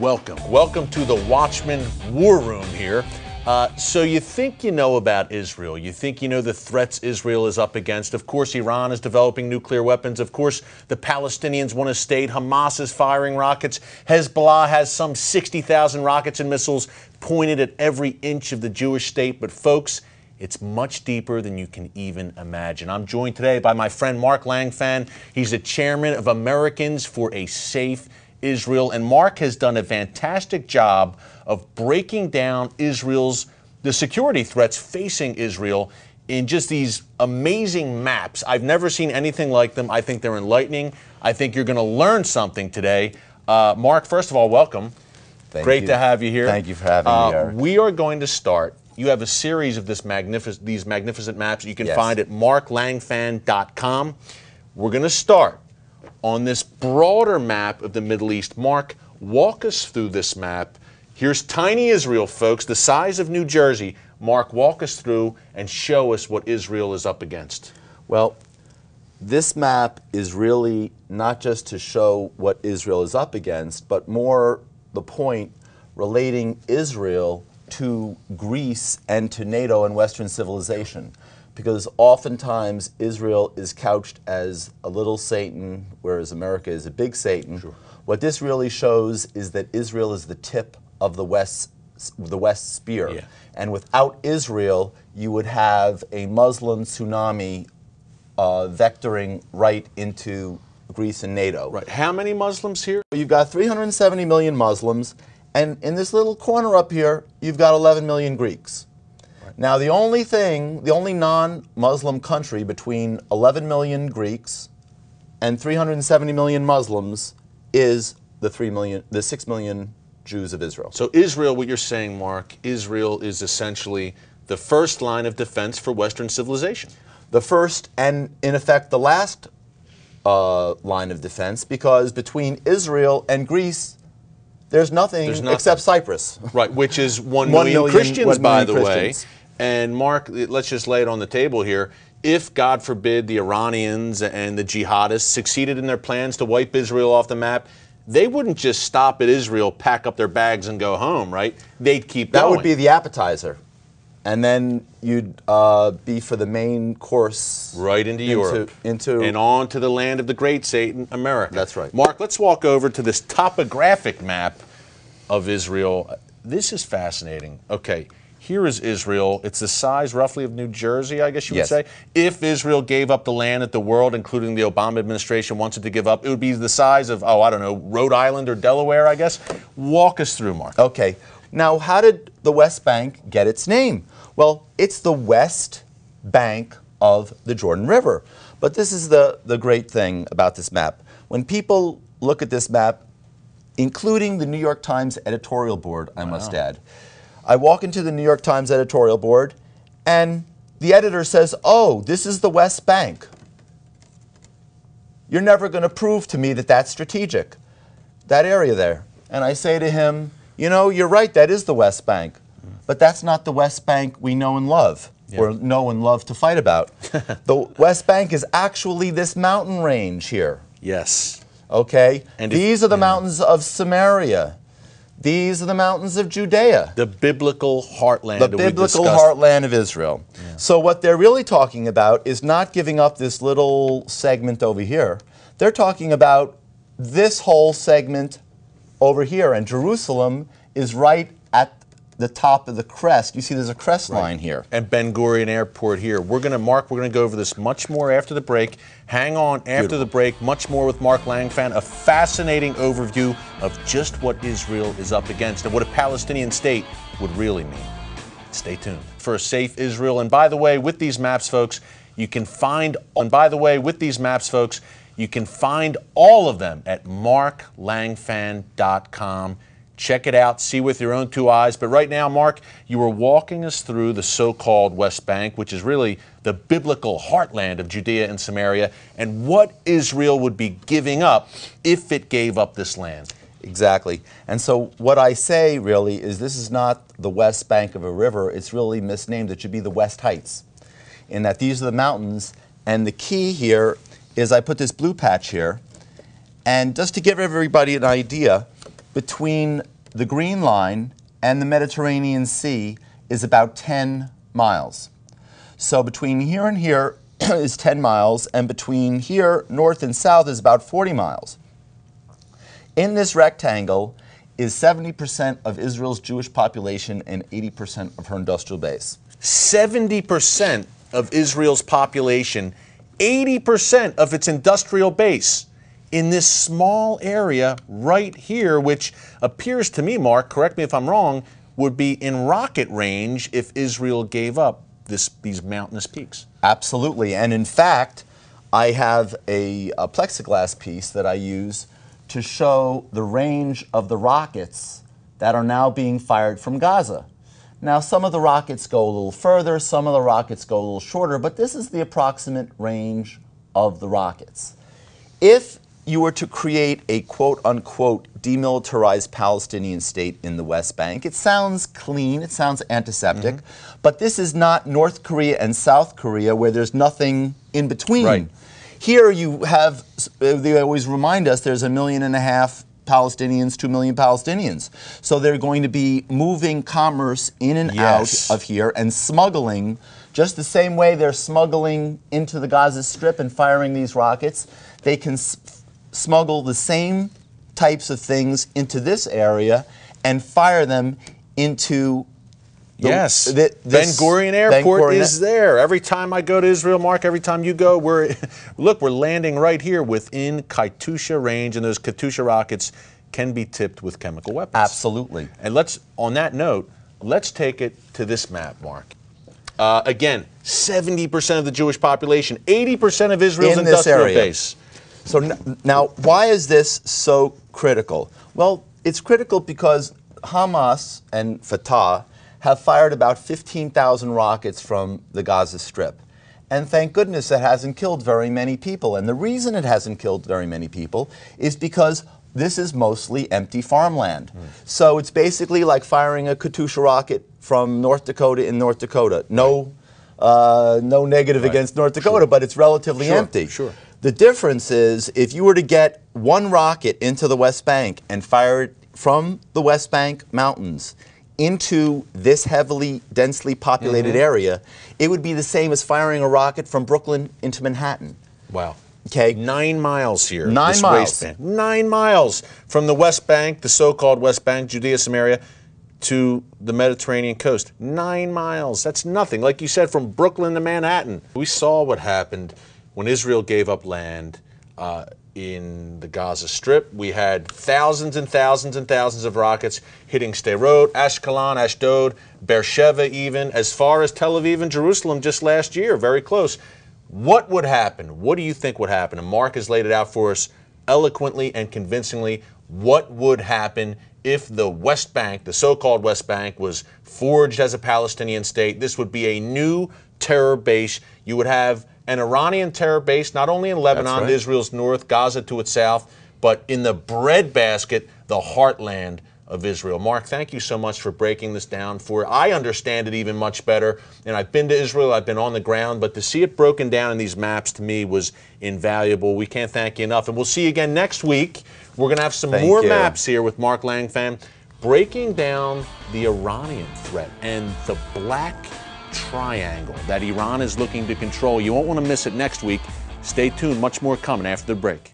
welcome. Welcome to the Watchman War Room here. So you think you know about Israel. You think you know the threats Israel is up against. Of course, Iran is developing nuclear weapons. Of course, the Palestinians want a state. Hamas is firing rockets. Hezbollah has some 60,000 rockets and missiles pointed at every inch of the Jewish state. But folks, it's much deeper than you can even imagine. I'm joined today by my friend Mark Langfan. He's the chairman of Americans for a Safe Israel. And Mark has done a fantastic job of breaking down the security threats facing Israel in just these amazing maps. I've never seen anything like them. I think they're enlightening. I think you're going to learn something today. Mark, first of all, welcome. Great to have you here. Thank you for having me, Eric. We are going to start. You have a series of these magnificent maps you can find at marklangfan.com. We're going to start on this broader map of the Middle East. Mark, walk us through this map. Here's tiny Israel, folks, the size of New Jersey. Mark, walk us through and show us what Israel is up against. Well, this map is really not just to show what Israel is up against, but more the point relating Israel to Greece and to NATO and Western civilization. Because oftentimes Israel is couched as a little Satan, whereas America is a big Satan. Sure. What this really shows is that Israel is the tip of the West spear. Yeah. And without Israel, you would have a Muslim tsunami vectoring right into Greece and NATO. Right. How many Muslims here? You've got 370 million Muslims, and in this little corner up here, you've got 11 million Greeks. Right. Now, the only non-Muslim country between 11 million Greeks and 370 million Muslims is the 6 million Jews of Israel. So Israel, what you're saying, Mark, Israel is essentially the first line of defense for Western civilization. The first and, in effect, the last line of defense, because between Israel and Greece, there's nothing except Cyprus. Right, which is 1 million Christians, by the way. And Mark, let's just lay it on the table here. If, God forbid, the Iranians and the jihadists succeeded in their plans to wipe Israel off the map, they wouldn't just stop at Israel, pack up their bags, and go home, right? They'd keep going. That would be the appetizer. And then you'd be for the main course. Right into Europe. And on to the land of the great Satan, America. That's right. Mark, let's walk over to this topographic map of Israel. This is fascinating. Okay, here is Israel. It's the size roughly of New Jersey, I guess you would say. If Israel gave up the land that the world, including the Obama administration, wants it to give up, it would be the size of, I don't know, Rhode Island or Delaware, I guess. Walk us through, Mark. Okay. Now, how did the West Bank get its name? Well, it's the west bank of the Jordan River. But this is the great thing about this map. When people look at this map, including the New York Times editorial board, I must add, I walk into the New York Times editorial board, and the editor says, "Oh, this is the West Bank. You're never going to prove to me that that's strategic, that area there." And I say to him, "You know, you're right, that is the West Bank. But that's not the West Bank we know and love, or know and love to fight about. The West Bank is actually this mountain range here." Yes. Okay? And these are the mountains of Samaria. These are the mountains of Judea. The biblical heartland. The biblical heartland of Israel. Yeah. So what they're really talking about is not giving up this little segment over here. They're talking about this whole segment over here. And Jerusalem is right at the top of the crest. You see there's a crest line here. And Ben Gurion Airport here. We're going to go over this much more after the break. Hang on after the break. Much more with Mark Langfan. A fascinating overview of just what Israel is up against and what a Palestinian state would really mean. Stay tuned for a safe Israel. And by the way, with these maps, folks, you can find all of them at marklangfan.com. Check it out, see with your own two eyes. But right now, Mark, you were walking us through the so-called West Bank, which is really the biblical heartland of Judea and Samaria, and what Israel would be giving up if it gave up this land. Exactly. And so what I say really is this is not the West Bank of a river. It's really misnamed. It should be the West Heights, in that these are the mountains. And the key here is I put this blue patch here. And just to give everybody an idea, between the green line and the Mediterranean Sea is about 10 miles. So between here and here is 10 miles, and between here, north and south, is about 40 miles. In this rectangle is 70% of Israel's Jewish population and 80% of her industrial base. 70% of Israel's population, 80% of its industrial base in this small area right here, which appears to me, Mark, correct me if I'm wrong, would be in rocket range if Israel gave up these mountainous peaks. Absolutely. And in fact, I have a plexiglass piece that I use to show the range of the rockets that are now being fired from Gaza. Now, some of the rockets go a little further, some of the rockets go a little shorter, but this is the approximate range of the rockets. If you were to create a quote-unquote demilitarized Palestinian state in the West Bank, it sounds clean, it sounds antiseptic, but this is not North Korea and South Korea where there's nothing in between. Right. Here you have, they always remind us, there's 1.5 million Palestinians, 2 million Palestinians. So they're going to be moving commerce in and out of here and smuggling, just the same way they're smuggling into the Gaza Strip and firing these rockets. They can smuggle the same types of things into this area and fire them into Ben Gurion Airport is there. Every time I go to Israel, Mark, every time you go, we're landing right here within Katyusha range, and those Katyusha rockets can be tipped with chemical weapons. Absolutely. And on that note, let's take it to this map, Mark. Again, 70% of the Jewish population, 80% of Israel's industrial base. So now, why is this so critical? Well, it's critical because Hamas and Fatah have fired about 15,000 rockets from the Gaza Strip. And thank goodness it hasn't killed very many people. And the reason it hasn't killed very many people is because this is mostly empty farmland. So it's basically like firing a Katyusha rocket from North Dakota in North Dakota. No negative against North Dakota, but it's relatively empty. The difference is if you were to get one rocket into the West Bank and fire it from the West Bank mountains into this heavily, densely populated area, it would be the same as firing a rocket from Brooklyn into Manhattan. Wow. Okay. 9 miles here. 9 miles. 9 miles from the West Bank, the so-called West Bank, Judea, Samaria, to the Mediterranean coast. 9 miles. That's nothing. Like you said, from Brooklyn to Manhattan. We saw what happened when Israel gave up land in the Gaza Strip. We had thousands and thousands and thousands of rockets hitting Sderot, Ashkelon, Ashdod, Beersheba even, as far as Tel Aviv and Jerusalem just last year, very close. What would happen? What do you think would happen? And Mark has laid it out for us eloquently and convincingly. What would happen if the West Bank, the so-called West Bank, was forged as a Palestinian state? This would be a new terror base. You would have an Iranian terror base, not only in Lebanon, to Israel's north, Gaza to its south, but in the breadbasket, the heartland of Israel. Mark, thank you so much for breaking this down I understand it even much better, and I've been to Israel, I've been on the ground, but to see it broken down in these maps to me was invaluable. We can't thank you enough, and we'll see you again next week. We're going to have some more maps here with Mark Langfan, breaking down the Iranian threat and the black triangle that Iran is looking to control. You won't want to miss it next week. Stay tuned. Much more coming after the break.